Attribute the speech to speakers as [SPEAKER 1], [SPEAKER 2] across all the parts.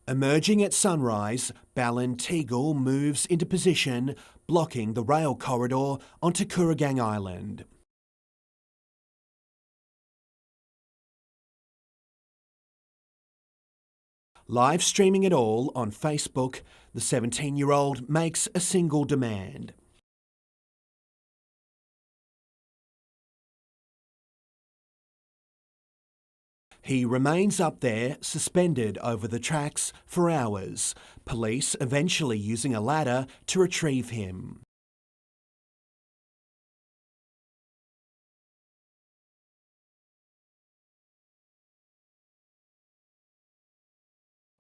[SPEAKER 1] Emerging at sunrise, Ballinteagle moves into position, blocking the rail corridor onto Kooragang Island. Live streaming it all on Facebook, the 17-year-old makes a single demand. He remains up there, suspended over the tracks for hours, police eventually using a ladder to retrieve him.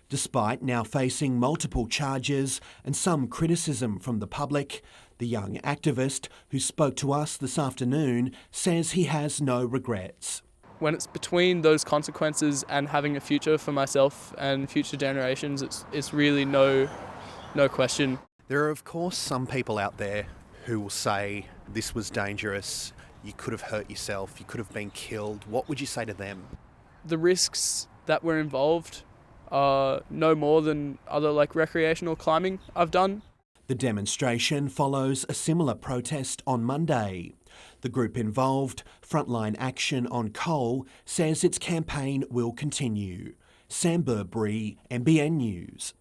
[SPEAKER 1] Despite now facing multiple charges and some criticism from the public, the young activist who spoke to us this afternoon says he has no regrets.
[SPEAKER 2] When it's between those consequences and having a future for myself and future generations, it's really no question.
[SPEAKER 1] There are of course some people out there who will say this was dangerous, you could have hurt yourself, you could have been killed. What would you say to them?
[SPEAKER 2] The risks that were involved are no more than other recreational climbing I've done.
[SPEAKER 1] The demonstration follows a similar protest on Monday. The group involved, Frontline Action on Coal, says its campaign will continue. Sam Burbury, NBN News.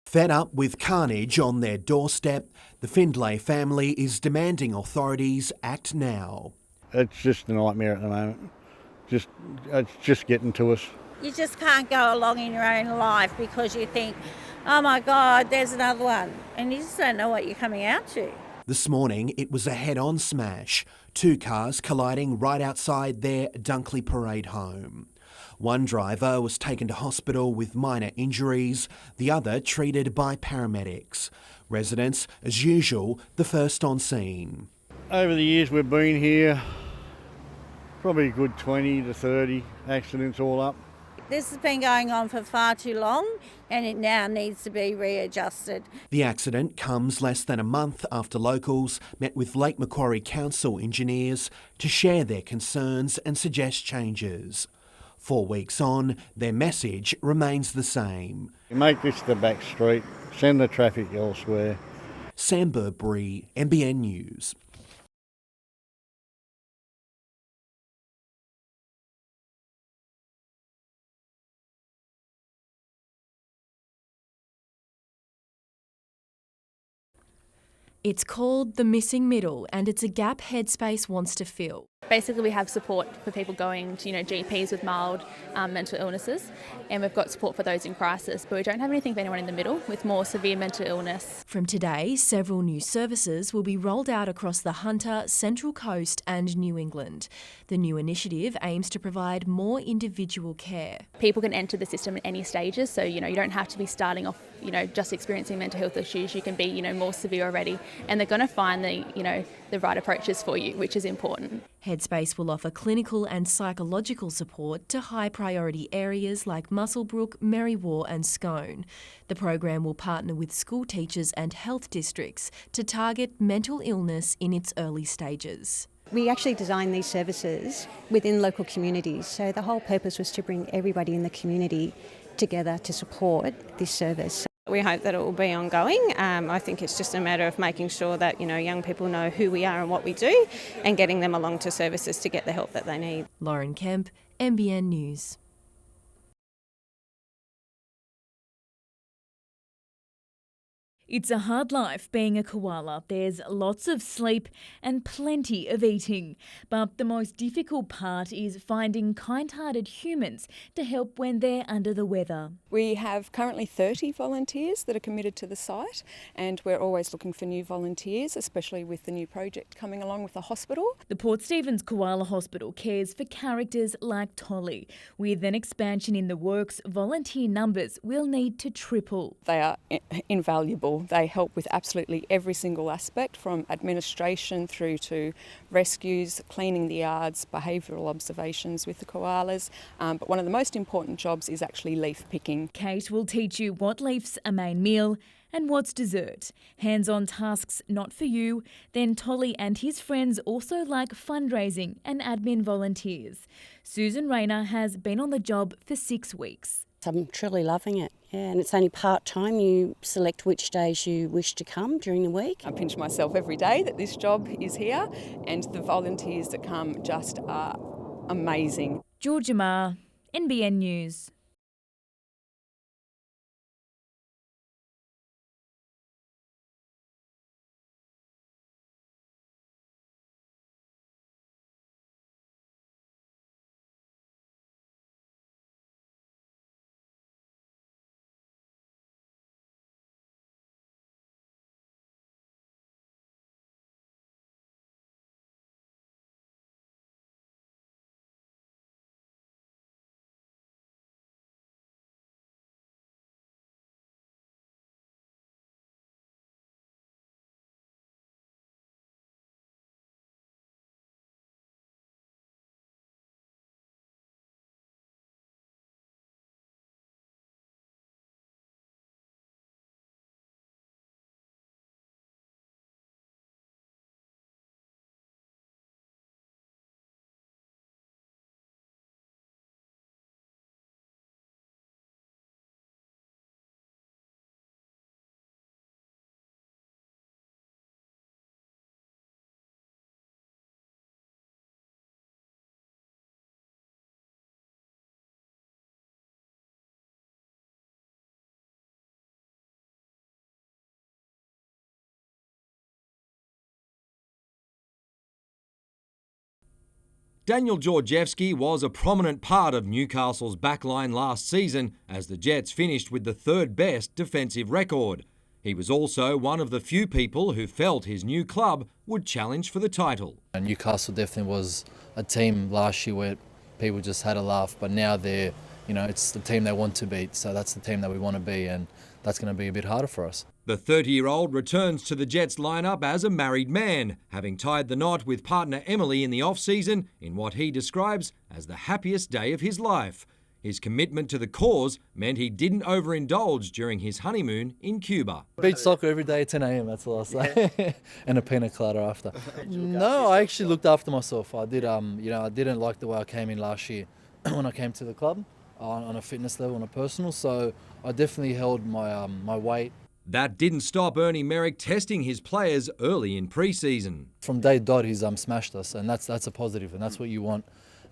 [SPEAKER 1] Fed up with carnage on their doorstep, the Findlay family is demanding authorities act now.
[SPEAKER 3] It's just a nightmare at the moment. It's just getting to us.
[SPEAKER 4] You just can't go along in your own life because you think, oh my God, there's another one. And you just don't know what you're coming out to.
[SPEAKER 1] This morning, it was a head-on smash. Two cars colliding right outside their Dunkley Parade home. One driver was taken to hospital with minor injuries, the other treated by paramedics. Residents, as usual, the first on scene.
[SPEAKER 3] Over the years we've been here, probably a good 20 to 30 accidents all up.
[SPEAKER 4] This has been going on for far too long and it now needs to be readjusted.
[SPEAKER 1] The accident comes less than a month after locals met with Lake Macquarie Council engineers to share their concerns and suggest changes. 4 weeks on, their message remains the same.
[SPEAKER 3] Make this the back street, send the traffic elsewhere.
[SPEAKER 1] Sam Burbury, NBN News.
[SPEAKER 5] It's called The Missing Middle and it's a gap Headspace wants to fill.
[SPEAKER 6] Basically, we have support for people going to GPs with mild mental illnesses, and we've got support for those in crisis, but we don't have anything for anyone in the middle with more severe mental illness.
[SPEAKER 5] From today, several new services will be rolled out across the Hunter, Central Coast and New England. The new initiative aims to provide more individual care.
[SPEAKER 6] People can enter the system at any stages, so you don't have to be starting off just experiencing mental health issues. You can be more severe already, and they're going to find the right approaches for you, which is important.
[SPEAKER 5] Headspace will offer clinical and psychological support to high priority areas like Muswellbrook, Merriwa and Scone. The program will partner with school teachers and health districts to target mental illness in its early stages.
[SPEAKER 7] We actually designed these services within local communities, so the whole purpose was to bring everybody in the community together to support this service.
[SPEAKER 8] We hope that it will be ongoing. I think it's just a matter of making sure that young people know who we are and what we do and getting them along to services to get the help that they need.
[SPEAKER 5] Lauren Kemp, NBN News.
[SPEAKER 9] It's a hard life being a koala. There's lots of sleep and plenty of eating. But the most difficult part is finding kind-hearted humans to help when they're under the weather.
[SPEAKER 10] We have currently 30 volunteers that are committed to the site, and we're always looking for new volunteers, especially with the new project coming along with the hospital.
[SPEAKER 9] The Port Stephens Koala Hospital cares for characters like Tolly. With an expansion in the works, volunteer numbers will need to triple.
[SPEAKER 10] They are invaluable. They help with absolutely every single aspect, from administration through to rescues, cleaning the yards, behavioural observations with the koalas. But one of the most important jobs is actually leaf picking.
[SPEAKER 9] Kate will teach you what leaf's a main meal And what's dessert? Hands-on tasks not for you. Then Tolly and his friends also like fundraising and admin volunteers. Susan Rayner has been on the job for 6 weeks.
[SPEAKER 11] I'm truly loving it, yeah, and it's only part-time. You select which days you wish to come during the week.
[SPEAKER 10] I pinch myself every day that this job is here, and the volunteers that come just are amazing.
[SPEAKER 9] Georgia Ma, NBN News.
[SPEAKER 12] Daniel Georgievski was a prominent part of Newcastle's backline last season as the Jets finished with the third best defensive record. He was also one of the few people who felt his new club would challenge for the title.
[SPEAKER 13] Newcastle definitely was a team last year where people just had a laugh, but now they're, it's the team they want to beat, so that's the team that we want to be, and that's going to be a bit harder for us.
[SPEAKER 12] The 30-year-old returns to the Jets lineup as a married man, having tied the knot with partner Emily in the off-season in what he describes as the happiest day of his life. His commitment to the cause meant he didn't overindulge during his honeymoon in Cuba.
[SPEAKER 13] Beach soccer every day at 10 a.m, that's all I say, and a pina colada after. No, I actually looked after myself. I did, I didn't like the way I came in last year when I came to the club on a fitness level, on a personal, so I definitely held my weight.
[SPEAKER 12] That didn't stop Ernie Merrick testing his players early in pre-season.
[SPEAKER 13] From day dot, he's smashed us, and that's a positive, and that's what you want,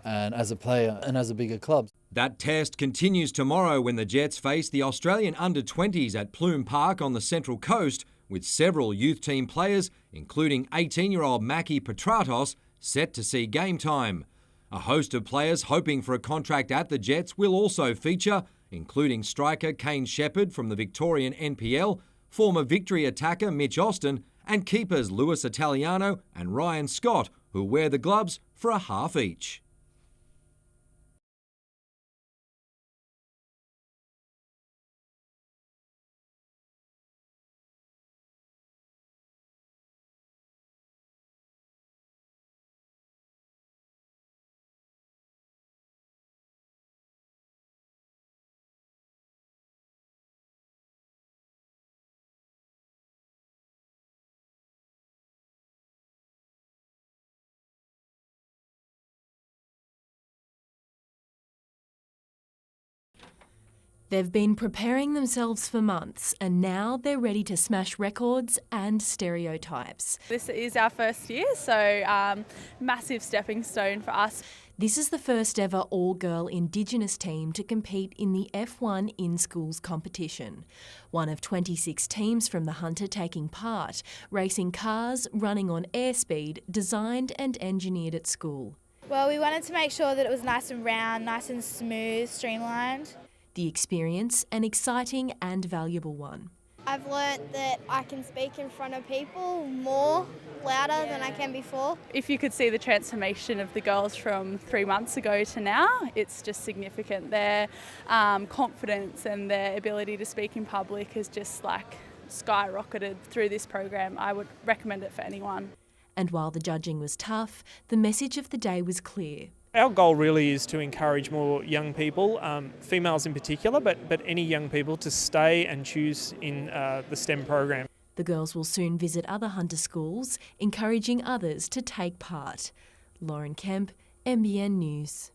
[SPEAKER 13] and as a player and as a bigger club.
[SPEAKER 12] That test continues tomorrow when the Jets face the Australian under-20s at Plume Park on the Central Coast, with several youth team players, including 18-year-old Mackie Petratos, set to see game time. A host of players hoping for a contract at the Jets will also feature, including striker Kane Shepherd from the Victorian NPL, former Victory attacker Mitch Austin, and keepers Lewis Italiano and Ryan Scott, who wear the gloves for a half each.
[SPEAKER 5] They've been preparing themselves for months and now they're ready to smash records and stereotypes.
[SPEAKER 14] This is our first year, so massive stepping stone for us.
[SPEAKER 5] This is the first ever all-girl Indigenous team to compete in the F1 in-schools competition. One of 26 teams from the Hunter taking part, racing cars running on airspeed, designed and engineered at school.
[SPEAKER 15] Well, we wanted to make sure that it was nice and round, nice and smooth, streamlined.
[SPEAKER 5] The experience, an exciting and valuable one.
[SPEAKER 15] I've learnt that I can speak in front of people more louder than I can before.
[SPEAKER 14] If you could see the transformation of the girls from 3 months ago to now, it's just significant. Their confidence and their ability to speak in public has just skyrocketed through this program. I would recommend it for anyone.
[SPEAKER 5] And while the judging was tough, the message of the day was clear.
[SPEAKER 16] Our goal really is to encourage more young people, females in particular, but any young people to stay and choose in the STEM program.
[SPEAKER 5] The girls will soon visit other Hunter schools, encouraging others to take part. Lauren Kemp, NBN News.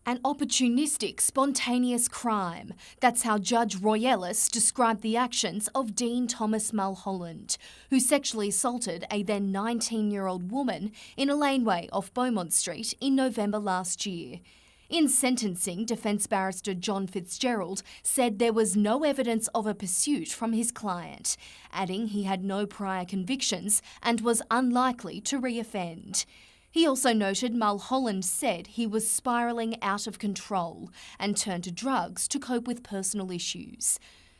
[SPEAKER 17] An opportunistic, spontaneous crime. That's how Judge Roy Ellis described the actions of Dean Thomas Mulholland, who sexually assaulted a then 19-year-old woman in a laneway off Beaumont Street in November last year. In sentencing, defence barrister John Fitzgerald said there was no evidence of a pursuit from his client, adding he had no prior convictions and was unlikely to reoffend. He also noted Mulholland said he was spiralling out of control and turned to drugs to cope with personal issues.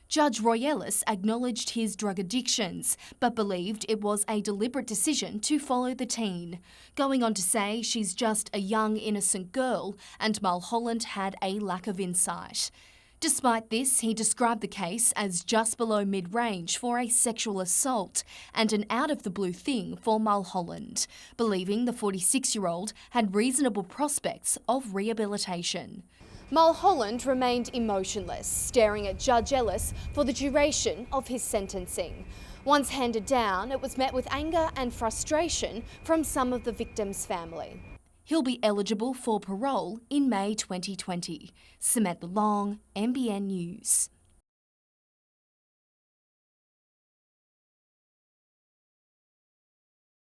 [SPEAKER 17] Judge Roy Ellis acknowledged his drug addictions, but believed it was a deliberate decision to follow the teen, going on to say she's just a young, innocent girl and Mulholland had a lack of insight. Despite this, he described the case as just below mid-range for a sexual assault and an out-of-the-blue thing for Mulholland, believing the 46-year-old had reasonable prospects of rehabilitation.
[SPEAKER 18] Mulholland remained emotionless, staring at Judge Ellis for the duration of his sentencing. Once handed down, it was met with anger and frustration from some of the victim's family.
[SPEAKER 17] He'll be eligible for parole in May 2020. Samantha Long, NBN News.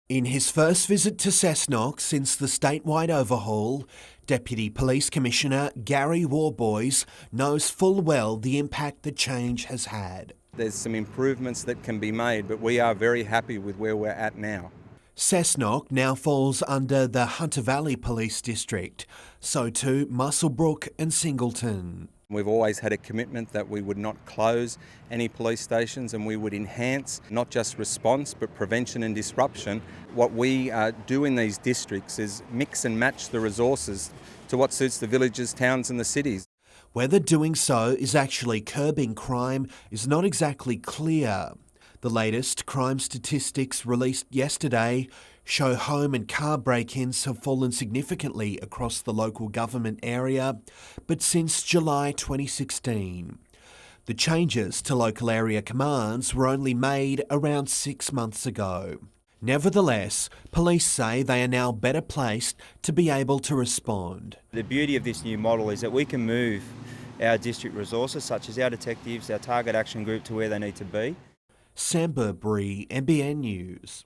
[SPEAKER 1] In his first visit to Cessnock since the statewide overhaul, Deputy Police Commissioner Gary Warboys knows full well the impact the change has had.
[SPEAKER 19] There's some improvements that can be made, but we are very happy with where we're at now.
[SPEAKER 1] Cessnock now falls under the Hunter Valley Police District, so too Muswellbrook and Singleton.
[SPEAKER 19] We've always had a commitment that we would not close any police stations and we would enhance not just response but prevention and disruption. What we do in these districts is mix and match the resources to what suits the villages, towns and the cities.
[SPEAKER 1] Whether doing so is actually curbing crime is not exactly clear. The latest crime statistics released yesterday show home and car break-ins have fallen significantly across the local government area, but since July 2016. The changes to local area commands were only made around 6 months ago. Nevertheless, police say they are now better placed to be able to respond.
[SPEAKER 20] The beauty of this new model is that we can move our district resources, such as our detectives, our target action group, to where they need to be.
[SPEAKER 1] Sam Burbury, NBN News.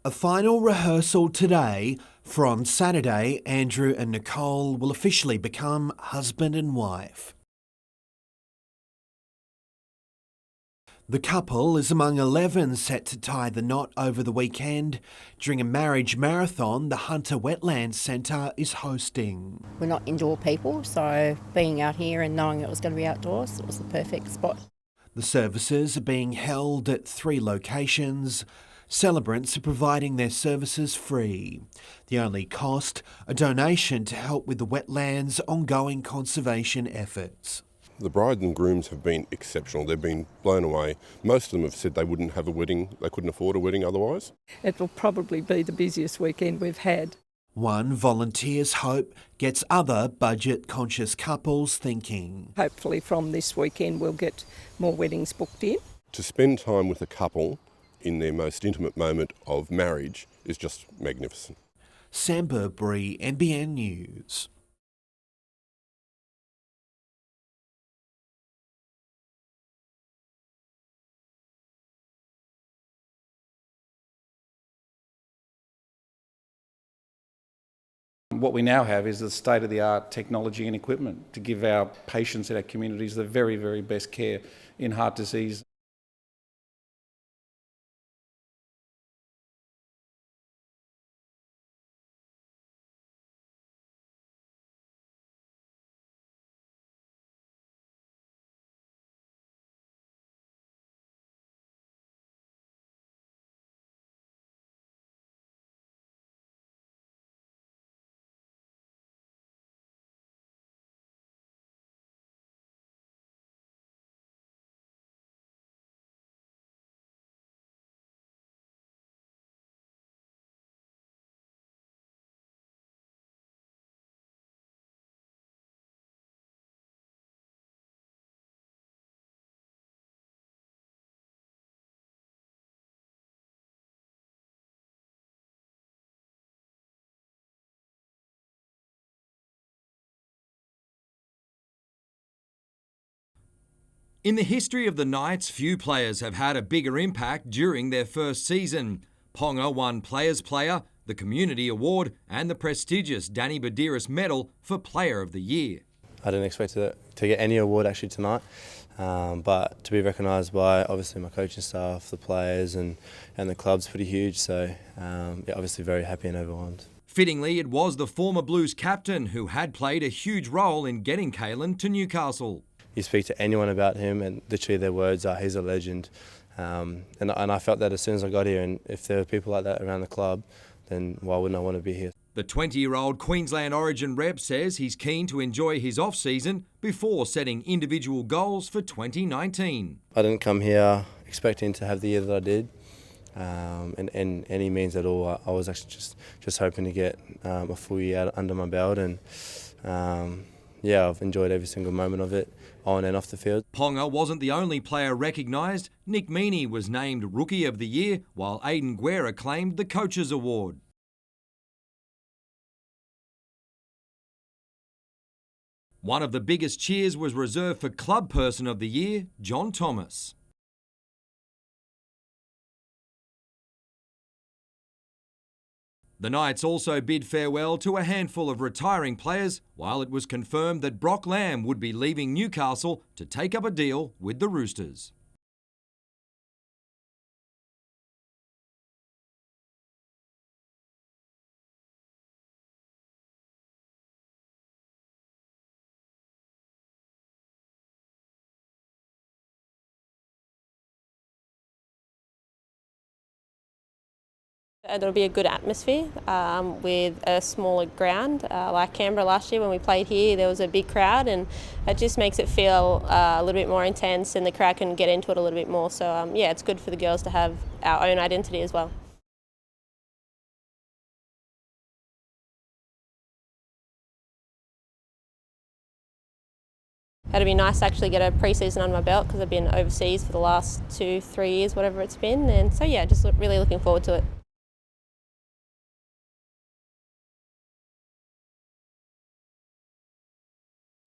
[SPEAKER 1] A final rehearsal today, for on Saturday, Andrew and Nicole will officially become husband and wife. The couple is among 11 set to tie the knot over the weekend during a marriage marathon the Hunter Wetlands Centre is hosting.
[SPEAKER 21] We're not indoor people, so being out here and knowing it was going to be outdoors, it was the perfect spot.
[SPEAKER 1] The services are being held at 3 locations. Celebrants are providing their services free. The only cost, a donation to help with the wetlands' ongoing conservation efforts.
[SPEAKER 22] The bride and grooms have been exceptional. They've been blown away. Most of them have said they wouldn't have a wedding, they couldn't afford a wedding otherwise.
[SPEAKER 23] It will probably be the busiest weekend we've had.
[SPEAKER 1] One volunteer's hope gets other budget-conscious couples thinking.
[SPEAKER 23] Hopefully from this weekend we'll get more weddings booked in.
[SPEAKER 22] To spend time with a couple in their most intimate moment of marriage is just magnificent.
[SPEAKER 1] Sam Burbury, NBN News.
[SPEAKER 24] What we now have is the state-of-the-art technology and equipment to give our patients in our communities the very, very best care in heart disease.
[SPEAKER 12] In the history of the Knights, few players have had a bigger impact during their first season. Ponga won Players Player, the Community Award and the prestigious Danny Badiris Medal for Player of the Year.
[SPEAKER 25] I didn't expect to get any award actually tonight, but to be recognised by obviously my coaching staff, the players and the club's pretty huge, so yeah, obviously very happy and overwhelmed.
[SPEAKER 12] Fittingly, it was the former Blues captain who had played a huge role in getting Caelan to Newcastle.
[SPEAKER 25] You speak to anyone about him and literally their words are, he's a legend. And I felt that as soon as I got here, and if there were people like that around the club, then why wouldn't I want to be here?
[SPEAKER 12] The 20-year-old Queensland Origin rep says he's keen to enjoy his off-season before setting individual goals for 2019.
[SPEAKER 25] I didn't come here expecting to have the year that I did, in any means at all. I was actually just hoping to get a full year under my belt, and yeah, I've enjoyed every single moment of it, on and off the field.
[SPEAKER 12] Ponga wasn't the only player recognised. Nick Meaney was named Rookie of the Year, while Aidan Guerra claimed the Coaches Award. One of the biggest cheers was reserved for Club Person of the Year, John Thomas. The Knights also bid farewell to a handful of retiring players, while it was confirmed that Brock Lamb would be leaving Newcastle to take up a deal with the Roosters.
[SPEAKER 2] It'll be a good atmosphere with a smaller ground. Like Canberra last year when we played here, there was a big crowd, and it just makes it feel a little bit more intense, and the crowd can get into it a little bit more. So yeah, it's good for the girls to have our own identity as well. It'll be nice to actually get a pre-season under my belt because I've been overseas for the last 2-3 years, whatever it's been, and so yeah, just really looking forward to it.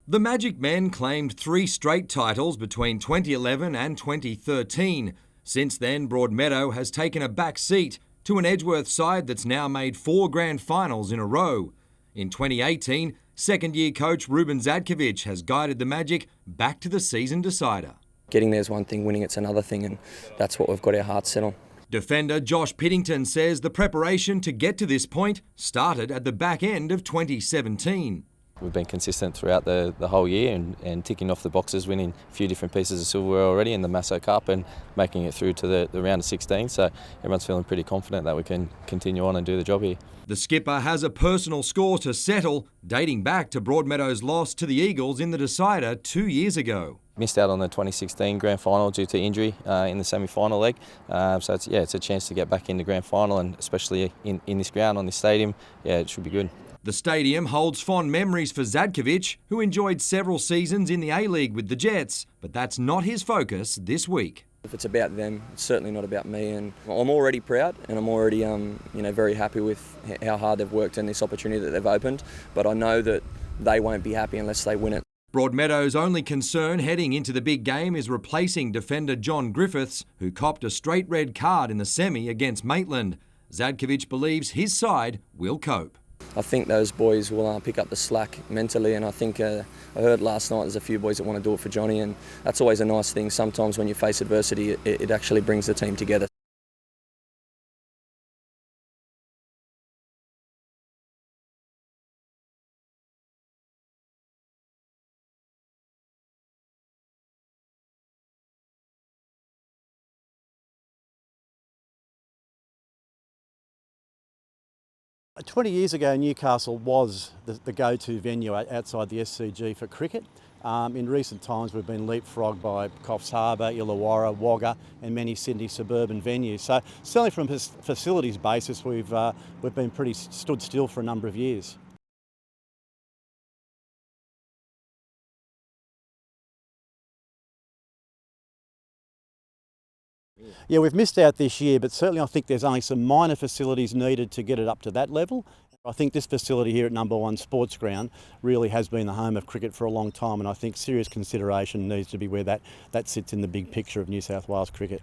[SPEAKER 12] The Magic Men claimed 3 straight titles between 2011 and 2013. Since then, Broadmeadow has taken a back seat to an Edgeworth side that's now made 4 grand finals in a row. In 2018, second-year coach Ruben Zadkovic has guided the Magic back to the season decider.
[SPEAKER 3] Getting there's one thing, winning it's another thing, and that's what we've got our hearts set on.
[SPEAKER 12] Defender Josh Piddington says the preparation to get to this point started at the back end of 2017.
[SPEAKER 4] We've been consistent throughout the whole year and ticking off the boxes, winning a few different pieces of silverware already in the Masso Cup and making it through to the round of 16. So everyone's feeling pretty confident that we can continue on and do the job here.
[SPEAKER 12] The skipper has a personal score to settle, dating back to Broadmeadow's loss to the Eagles in the decider 2 years ago.
[SPEAKER 4] Missed out on the 2016 grand final due to injury in the semi-final leg. So it's a chance to get back in the grand final, and especially in this ground, on this stadium, yeah, it should be good.
[SPEAKER 12] The stadium holds fond memories for Zadkovic, who enjoyed several seasons in the A-League with the Jets, but that's not his focus this week.
[SPEAKER 3] If it's about them, it's certainly not about me, and I'm already proud, and I'm already very happy with how hard they've worked and this opportunity that they've opened, but I know that they won't be happy unless they win it.
[SPEAKER 12] Broadmeadow's only concern heading into the big game is replacing defender John Griffiths, who copped a straight red card in the semi against Maitland. Zadkovic believes his side will cope.
[SPEAKER 3] I think those boys will pick up the slack mentally, and I think I heard last night there's a few boys that want to do it for Johnny, and that's always a nice thing. Sometimes when you face adversity, it actually brings the team together.
[SPEAKER 6] "20 years ago, Newcastle was the go-to venue outside the SCG for cricket. In recent times, we've been leapfrogged by Coffs Harbour, Illawarra, Wagga, and many Sydney suburban venues. So, certainly from a facilities basis, we've been pretty stood still for a number of years. Yeah, we've missed out this year, but certainly I think there's only some minor facilities needed to get it up to that level. I think this facility here at Number 1 Sports Ground really has been the home of cricket for a long time, and I think serious consideration needs to be where that sits in the big picture of New South Wales cricket.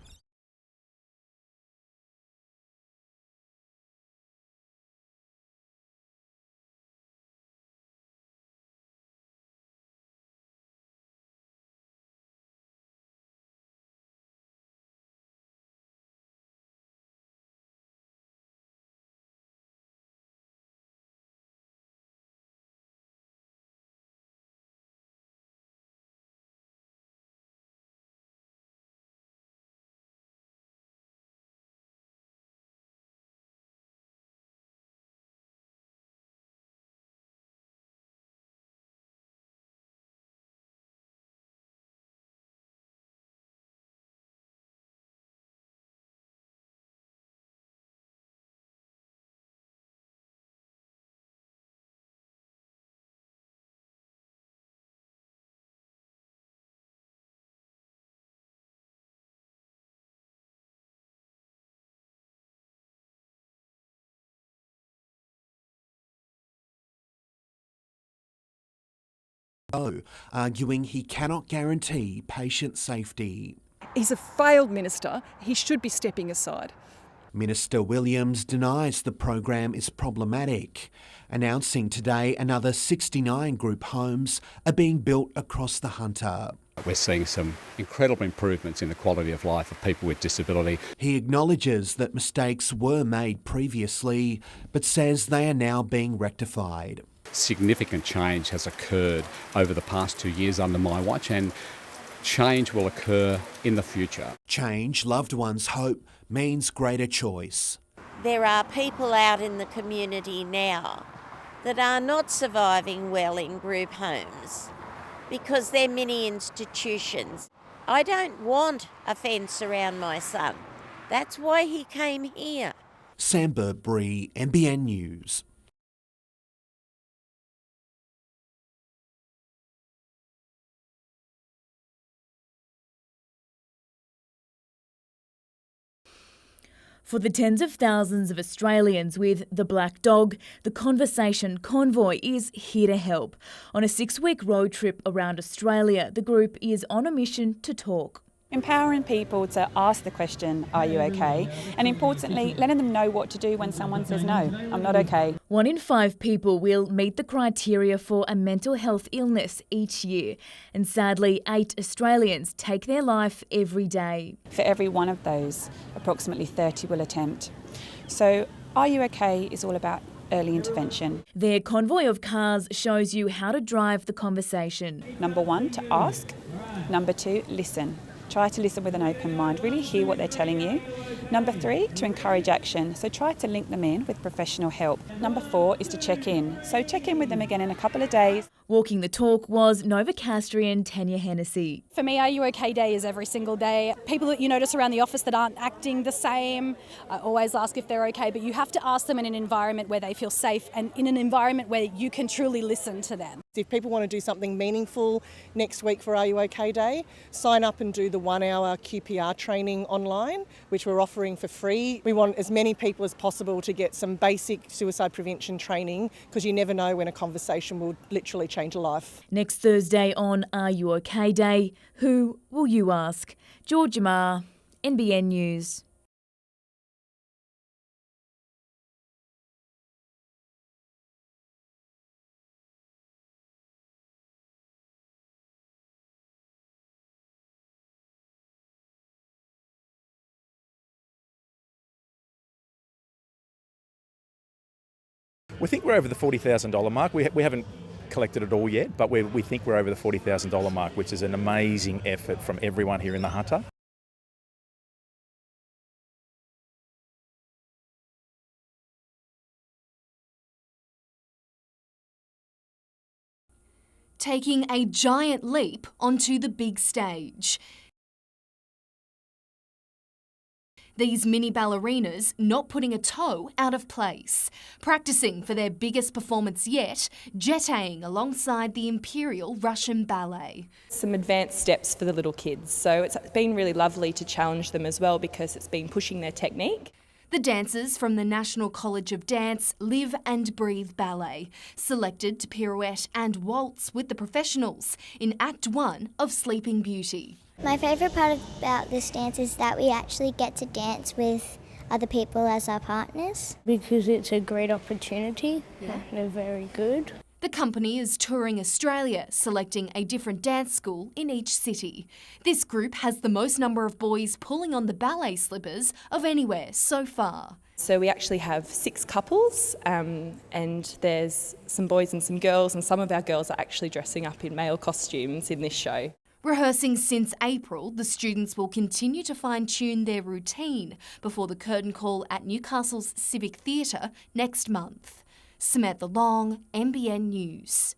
[SPEAKER 1] Arguing he cannot guarantee patient safety.
[SPEAKER 7] He's a failed minister. He should be stepping aside.
[SPEAKER 1] Minister Williams denies the program is problematic, announcing today another 69 group homes are being built across the Hunter.
[SPEAKER 26] We're seeing some incredible improvements in the quality of life of people with disability.
[SPEAKER 1] He acknowledges that mistakes were made previously, but says they are now being rectified.
[SPEAKER 26] Significant change has occurred over the past 2 years under my watch, and change will occur in the future.
[SPEAKER 1] Change, loved ones hope, means greater choice.
[SPEAKER 8] there are people out in the community now that are not surviving well in group homes because they're mini institutions. I don't want a fence around my son. That's why he came here.
[SPEAKER 1] Sam Burt-Bree, NBN News.
[SPEAKER 9] For the tens of thousands of Australians with the black dog, the Conversation Convoy is here to help. On a 6-week road trip around Australia, the group is on a mission to talk.
[SPEAKER 10] Empowering people to ask the question, are you okay? And importantly, letting them know what to do when someone says, no, I'm not okay.
[SPEAKER 9] 1 in 5 people will meet the criteria for a mental health illness each year. And sadly, 8 Australians take their life every day.
[SPEAKER 10] For every one of those, approximately 30 will attempt. So, Are You Okay is all about early intervention.
[SPEAKER 9] Their convoy of cars shows you how to drive the conversation.
[SPEAKER 10] Number 1, to ask. Number 2, listen. Try to listen with an open mind, really hear what they're telling you. Number 3, to encourage action, so try to link them in with professional help. Number 4 is to check in, so check in with them again in a couple of days.
[SPEAKER 9] Walking the talk was Novocastrian Tanya Hennessy.
[SPEAKER 11] For me, Are You OK Day is every single day. People that you notice around the office that aren't acting the same, I always ask if they're okay, but you have to ask them in an environment where they feel safe and in an environment where you can truly listen to them.
[SPEAKER 13] If people want to do something meaningful next week for Are You OK Day, sign up and do the 1-hour QPR training online, which we're offering for free. We want as many people as possible to get some basic suicide prevention training, because you never know when a conversation will literally change a life.
[SPEAKER 9] Next Thursday on Are You OK Day, who will you ask? Georgia Marr, NBN News.
[SPEAKER 15] We think we're over the $40,000 mark. We haven't collected it all yet, but we think we're over the $40,000 mark, which is an amazing effort from everyone here in the Hunter.
[SPEAKER 17] Taking a giant leap onto the big stage. These mini ballerinas not putting a toe out of place, practicing for their biggest performance yet, jetting alongside the Imperial Russian Ballet.
[SPEAKER 27] Some advanced steps for the little kids, so it's been really lovely to challenge them as well because it's been pushing their technique.
[SPEAKER 17] The dancers from the National College of Dance Live and Breathe Ballet, selected to pirouette and waltz with the professionals in Act 1 of Sleeping Beauty.
[SPEAKER 28] My favourite part about this dance is that we actually get to dance with other people as our partners.
[SPEAKER 29] Because it's a great opportunity, they're very good.
[SPEAKER 17] The company is touring Australia, selecting a different dance school in each city. This group has the most number of boys pulling on the ballet slippers of anywhere so far.
[SPEAKER 27] So we actually have 6 couples and there's some boys and some girls, and some of our girls are actually dressing up in male costumes in this show.
[SPEAKER 17] Rehearsing since April, the students will continue to fine-tune their routine before the curtain call at Newcastle's Civic Theatre next month. Samantha Long, NBN News.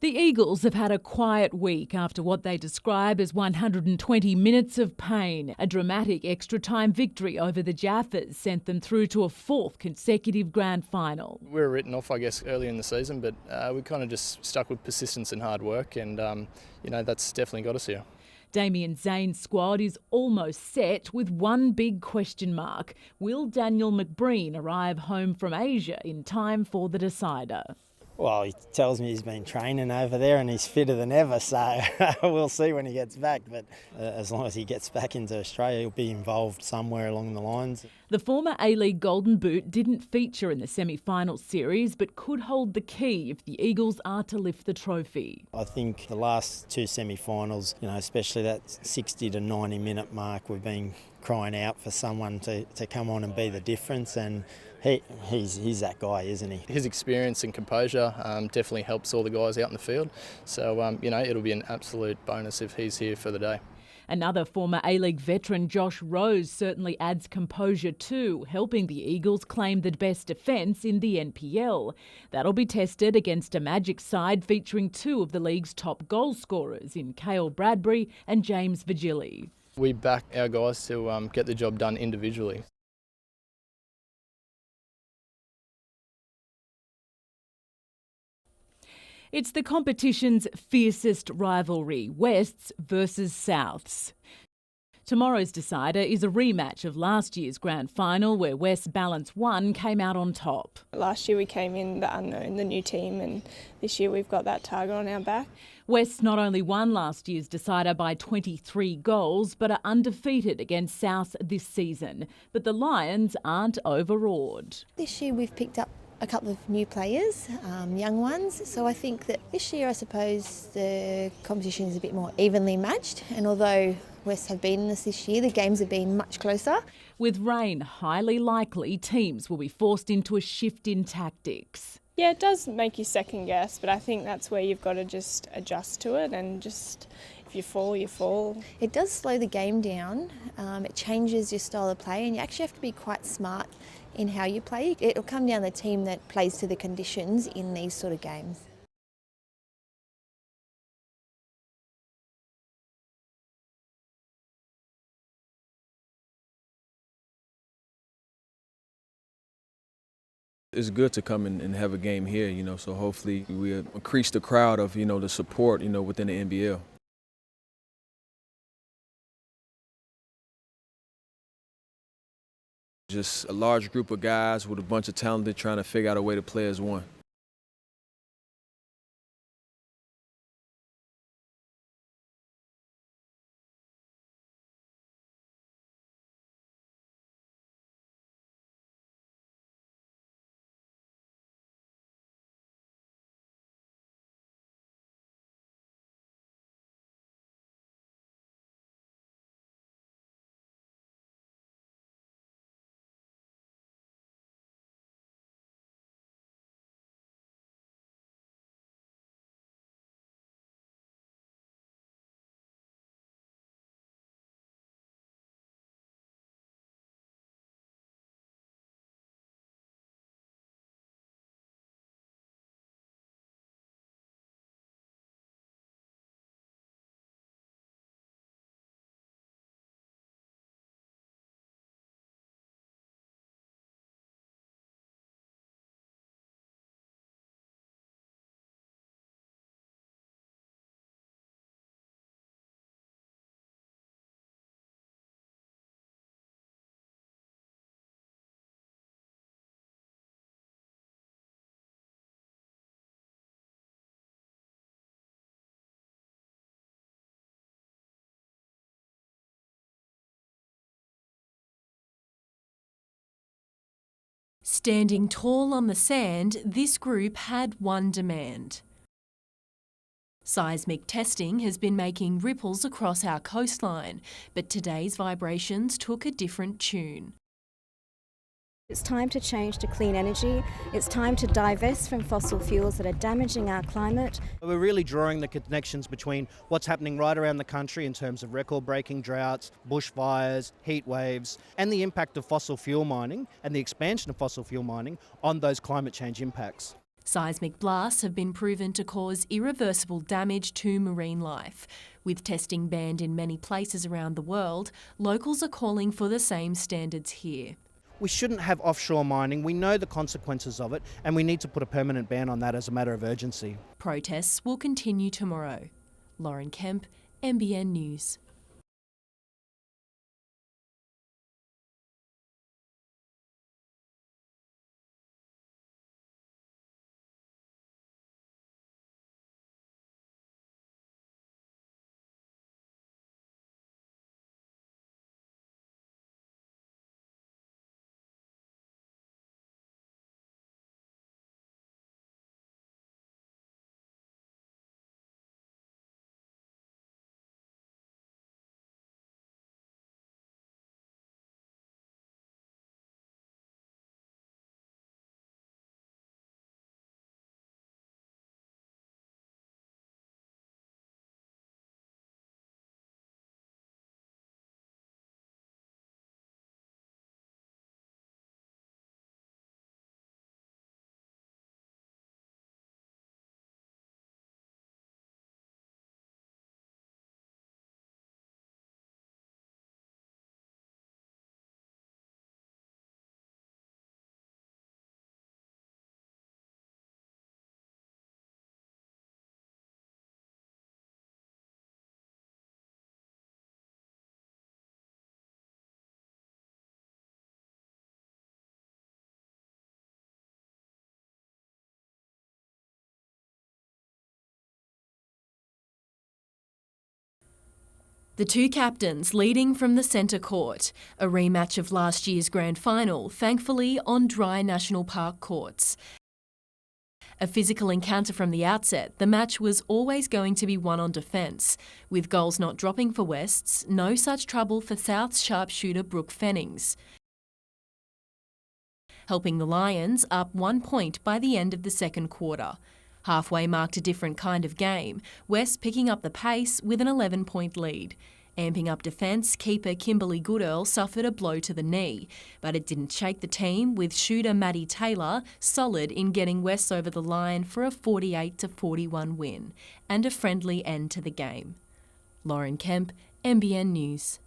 [SPEAKER 30] The Eagles have had a quiet week after what they describe as 120 minutes of pain. A dramatic extra-time victory over the Jaffers sent them through to a 4th consecutive grand final.
[SPEAKER 31] We were written off, I guess, early in the season, but we kind of just stuck with persistence and hard work, and that's definitely got us here.
[SPEAKER 30] Damien Zane's squad is almost set with one big question mark. Will Daniel McBreen arrive home from Asia in time for the decider?
[SPEAKER 5] Well, he tells me he's been training over there and he's fitter than ever, so we'll see when he gets back. But as long as he gets back into Australia, he'll be involved somewhere along the lines.
[SPEAKER 30] The former A-League Golden Boot didn't feature in the semi-final series, but could hold the key if the Eagles are to lift the trophy.
[SPEAKER 5] I think the last two semi-finals, especially that 60 to 90 minute mark, we've been crying out for someone to come on and be the difference, and he's that guy, isn't he?
[SPEAKER 31] His experience and composure definitely helps all the guys out in the field. So, it'll be an absolute bonus if he's here for the day.
[SPEAKER 30] Another former A-League veteran, Josh Rose, certainly adds composure too, helping the Eagles claim the best defence in the NPL. That'll be tested against a Magic side featuring two of the league's top goal scorers in Cale Bradbury and James Vigili.
[SPEAKER 31] We back our guys to get the job done individually.
[SPEAKER 30] It's the competition's fiercest rivalry, Wests versus Souths. Tomorrow's decider is a rematch of last year's grand final where West's Balance 1 came out on top.
[SPEAKER 27] Last year we came in the unknown, the new team, and this year we've got that target on our back.
[SPEAKER 30] West not only won last year's decider by 23 goals, but are undefeated against Souths this season. But the Lions aren't overawed.
[SPEAKER 14] This year we've picked up a couple of new players, young ones, so I think that this year I suppose the competition is a bit more evenly matched, and although West have been in this year, the games have been much closer.
[SPEAKER 30] With rain highly likely, teams will be forced into a shift in tactics.
[SPEAKER 27] Yeah, it does make you second guess, but I think that's where you've got to just adjust to it and just, if you fall, you fall.
[SPEAKER 14] It does slow the game down, it changes your style of play, and you actually have to be quite smart in how you play. It'll come down to the team that plays to the conditions in these sort of games.
[SPEAKER 16] It's good to come and have a game here, so hopefully we increase the crowd of, the support, within the NBL. Just a large group of guys with a bunch of talented trying to figure out a way to play as one.
[SPEAKER 18] Standing tall on the sand, this group had one demand. Seismic testing has been making ripples across our coastline, but today's vibrations took a different tune.
[SPEAKER 19] It's time to change to clean energy. It's time to divest from fossil fuels that are damaging our climate.
[SPEAKER 20] We're really drawing the connections between what's happening right around the country in terms of record-breaking droughts, bushfires, heat waves, and the impact of fossil fuel mining and the expansion of fossil fuel mining on those climate change impacts.
[SPEAKER 18] Seismic blasts have been proven to cause irreversible damage to marine life. With testing banned in many places around the world, locals are calling for the same standards here.
[SPEAKER 20] We shouldn't have offshore mining. We know the consequences of it, and we need to put a permanent ban on that as a matter of urgency.
[SPEAKER 18] Protests will continue tomorrow. Lauren Kemp, NBN News. The two captains leading from the centre court, a rematch of last year's grand final, thankfully on dry National Park courts. A physical encounter from the outset, the match was always going to be won on defence. With goals not dropping for Wests, no such trouble for South's sharpshooter Brooke Fennings, helping the Lions up 1 point by the end of the second quarter. Halfway marked a different kind of game, West picking up the pace with an 11-point lead. Amping up defence, keeper Kimberly Goodall suffered a blow to the knee, but it didn't shake the team, with shooter Maddie Taylor solid in getting West over the line for a 48-41 win and a friendly end to the game. Lauren Kemp, NBN News.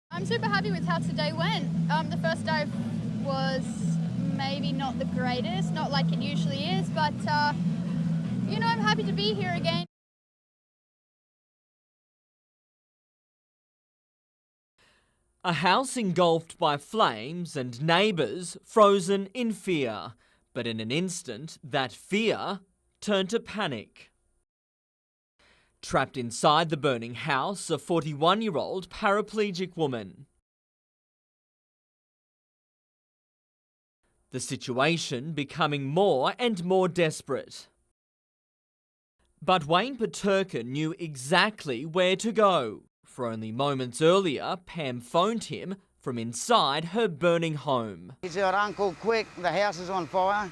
[SPEAKER 2] I'm super happy with how today went. The first dive was maybe not the greatest, not like it usually is, but I'm happy to be here again.
[SPEAKER 3] A house engulfed by flames and neighbours frozen in fear. But in an instant, that fear turned to panic. Trapped inside the burning house, a 41-year-old paraplegic woman. The situation becoming more and more desperate. But Wayne Paterka knew exactly where to go. For only moments earlier, Pam phoned him from inside her burning home.
[SPEAKER 4] He said, "Uncle, quick, the house is on fire."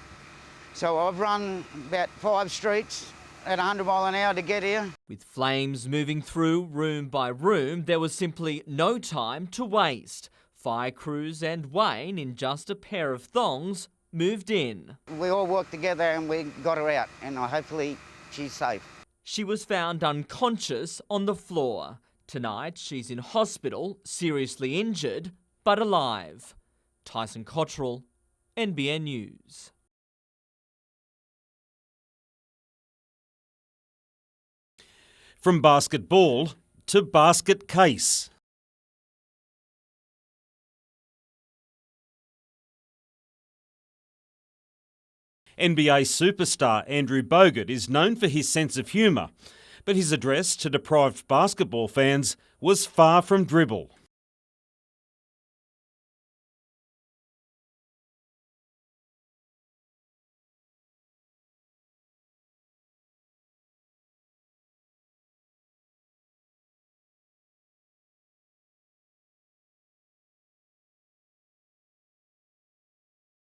[SPEAKER 4] So I've run about 5 streets at 100 mile an hour to get here.
[SPEAKER 3] With flames moving through room by room, there was simply no time to waste. Fire crews and Wayne, in just a pair of thongs, moved in.
[SPEAKER 4] We all worked together and we got her out, and hopefully she's safe.
[SPEAKER 3] She was found unconscious on the floor. Tonight, she's in hospital, seriously injured, but alive. Tyson Cottrell, NBN News.
[SPEAKER 1] From basketball to basket case. NBA superstar Andrew Bogut is known for his sense of humour, but his address to deprived basketball fans was far from dribble.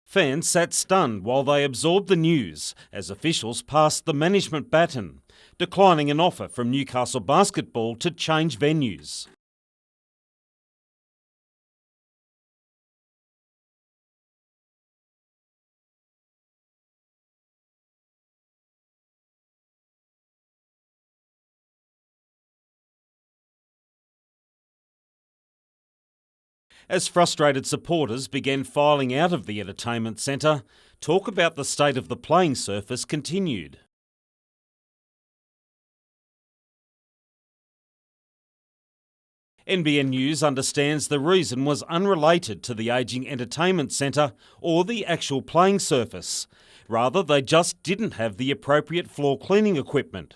[SPEAKER 1] Fans sat stunned while they absorbed the news as officials passed the management baton, declining an offer from Newcastle Basketball to change venues. As frustrated supporters began filing out of the entertainment centre, talk about the state of the playing surface continued. NBN News understands the reason was unrelated to the ageing entertainment centre or the actual playing surface. Rather, they just didn't have the appropriate floor cleaning equipment.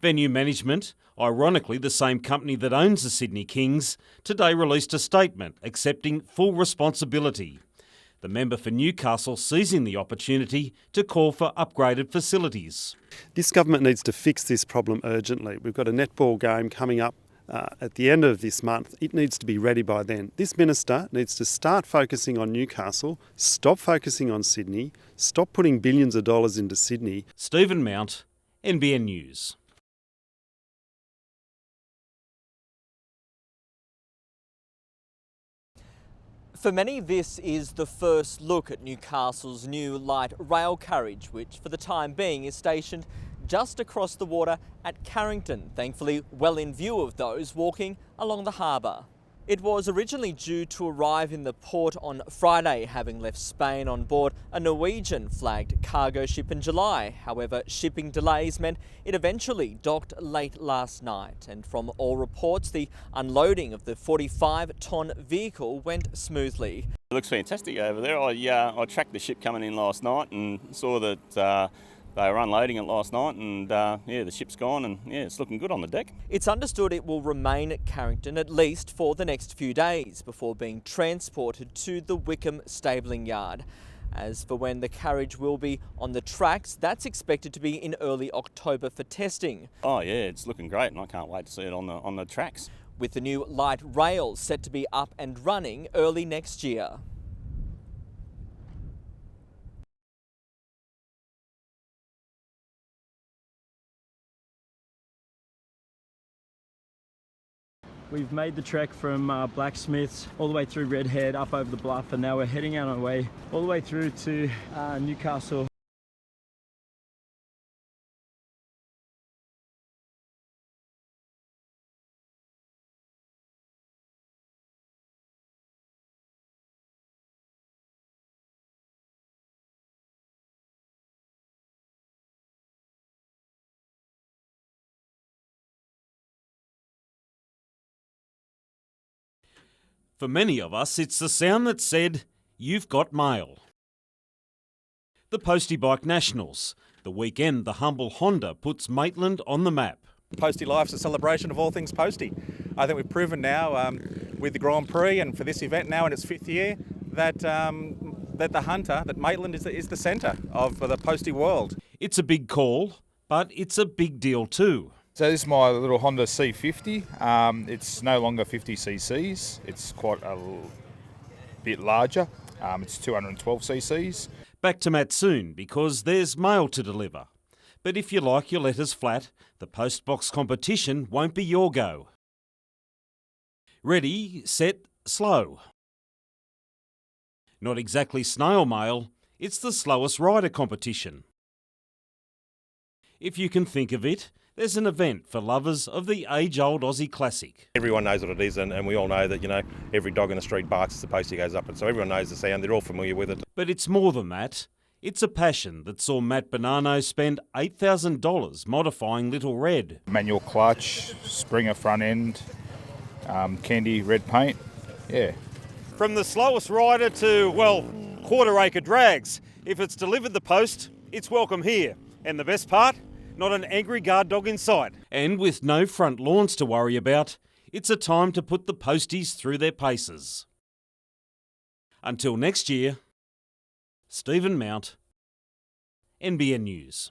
[SPEAKER 1] Venue management, ironically the same company that owns the Sydney Kings, today released a statement accepting full responsibility. The member for Newcastle seizing the opportunity to call for upgraded facilities.
[SPEAKER 6] This government needs to fix this problem urgently. We've got a netball game coming up at the end of this month. It needs to be ready by then. This minister needs to start focusing on Newcastle, stop focusing on Sydney, stop putting billions of dollars into Sydney.
[SPEAKER 1] Stephen Mount, NBN News.
[SPEAKER 3] For many, this is the first look at Newcastle's new light rail carriage, which for the time being is stationed just across the water at Carrington, thankfully well in view of those walking along the harbour. It was originally due to arrive in the port on Friday, having left Spain on board a Norwegian-flagged cargo ship in July. However, shipping delays meant it eventually docked late last night, and from all reports, the unloading of the 45-tonne vehicle went smoothly.
[SPEAKER 7] It looks fantastic over there. I tracked the ship coming in last night and saw that they were unloading it last night, and the ship's gone, and it's looking good on the deck.
[SPEAKER 3] It's understood it will remain at Carrington at least for the next few days before being transported to the Wickham stabling yard. As for when the carriage will be on the tracks, that's expected to be in early October for testing.
[SPEAKER 7] Oh yeah, it's looking great, and I can't wait to see it on the tracks.
[SPEAKER 3] With the new light rail set to be up and running early next year.
[SPEAKER 8] We've made the trek from Blacksmiths all the way through Redhead, up over the bluff, and now we're heading out on our way all the way through to Newcastle.
[SPEAKER 1] For many of us, it's the sound that said, "You've got mail." The Postie Bike Nationals. The weekend, the humble Honda puts Maitland on the map.
[SPEAKER 15] Postie Life's a celebration of all things Postie. I think we've proven now with the Grand Prix and for this event now in its 5th year that the Hunter, that Maitland is the centre of the Postie world.
[SPEAKER 1] It's a big call, but it's a big deal too.
[SPEAKER 12] So this is my little Honda C50. It's no longer 50 cc's. It's quite a bit larger. It's 212 cc's.
[SPEAKER 1] Back to Matt soon because there's mail to deliver. But if you like your letters flat, the postbox competition won't be your go. Ready, set, slow. Not exactly snail mail, It's the slowest rider competition. If you can think of it, there's an event for lovers of the age-old Aussie classic.
[SPEAKER 9] Everyone knows what it is, and we all know that, every dog in the street barks as the postie goes up, and so everyone knows the sound, they're all familiar with it.
[SPEAKER 1] But it's more than that. It's a passion that saw Matt Bonanno spend $8,000 modifying Little Red.
[SPEAKER 12] Manual clutch, Springer front end, candy red paint, yeah.
[SPEAKER 1] From the slowest rider to, quarter-acre drags. If it's delivered the post, it's welcome here. And the best part? Not an angry guard dog in sight. And with no front lawns to worry about, it's a time to put the posties through their paces. Until next year, Stephen Mount, NBN News.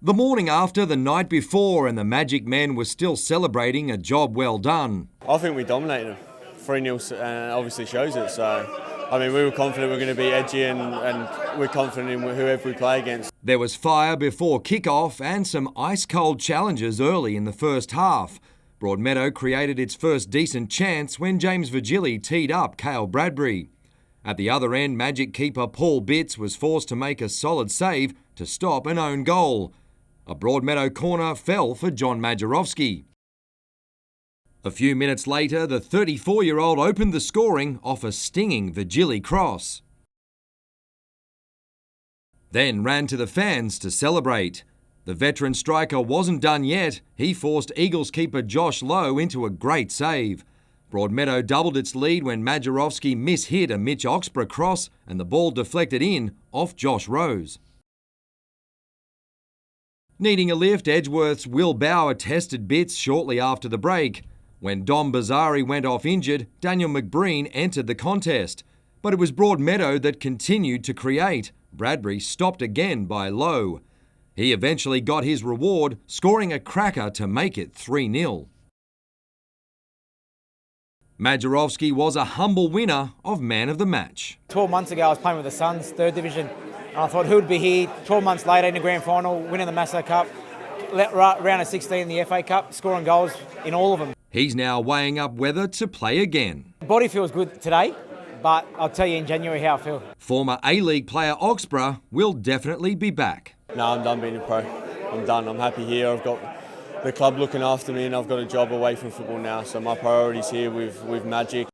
[SPEAKER 10] The morning after, the night before, and the Magic men were still celebrating a job well done.
[SPEAKER 11] I think we dominated them. 3-0 obviously shows it. So, we were confident we were going to be edgy and we're confident in whoever we play against.
[SPEAKER 10] There was fire before kick-off and some ice-cold challenges early in the first half. Broadmeadow created its first decent chance when James Virgili teed up Cale Bradbury. At the other end, Magic keeper Paul Bitts was forced to make a solid save to stop an own goal. A Broadmeadow corner fell for John Majerowski. A few minutes later, the 34-year-old opened the scoring off a stinging Virgili cross. Then ran to the fans to celebrate. The veteran striker wasn't done yet. He forced Eagles keeper Josh Lowe into a great save. Broadmeadow doubled its lead when Majerowski mishit a Mitch Oxborough cross and the ball deflected in off Josh Rose. Needing a lift, Edgeworth's Will Bauer tested Bitts shortly after the break. When Dom Bazari went off injured, Daniel McBreen entered the contest. But it was Broadmeadow that continued to create. Bradbury stopped again by Lowe. He eventually got his reward, scoring a cracker to make it 3-0. Majerowski was a humble winner of Man of the Match.
[SPEAKER 5] 12 months ago I was playing with the Suns, 3rd Division, and I thought who would be here 12 months later in the grand final, winning the Masso Cup, round of 16 in the FA Cup, scoring goals in all of them.
[SPEAKER 10] He's now weighing up whether to play again.
[SPEAKER 5] The body feels good today, but I'll tell you in January how I feel.
[SPEAKER 10] Former A-League player Oxborough will definitely be back.
[SPEAKER 11] No, I'm done being a pro. I'm done. I'm happy here. I've got the club looking after me and I've got a job away from football now. So my priority's here with Magic.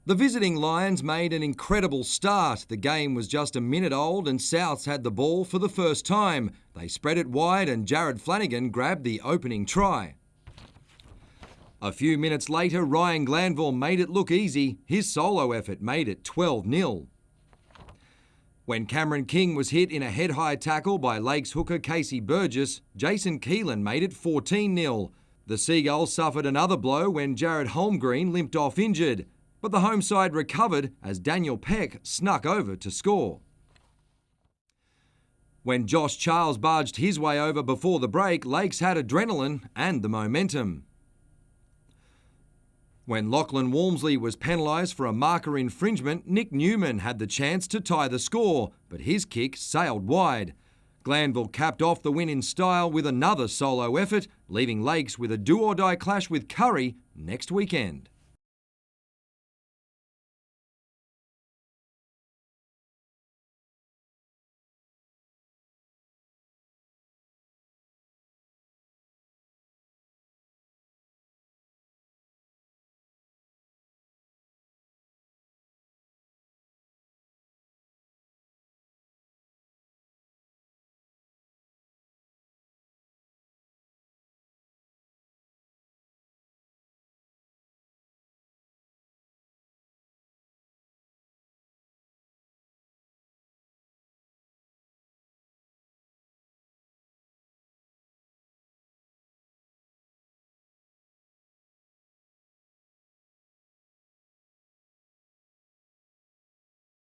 [SPEAKER 10] The visiting Lions made an incredible start. The game was just a minute old and Souths had the ball for the first time. They spread it wide and Jared Flanagan grabbed the opening try. A few minutes later, Ryan Glanville made it look easy. His solo effort made it 12-0. When Cameron King was hit in a head-high tackle by Lakes hooker Casey Burgess, Jason Keelan made it 14-0. The Seagulls suffered another blow when Jared Holmgreen limped off injured. But the home side recovered as Daniel Peck snuck over to score. When Josh Charles barged his way over before the break, Lakes had adrenaline and the momentum. When Lachlan Walmsley was penalised for a marker infringement, Nick Newman had the chance to tie the score, but his kick sailed wide. Glanville capped off the win in style with another solo effort, leaving Lakes with a do-or-die clash with Curry next weekend.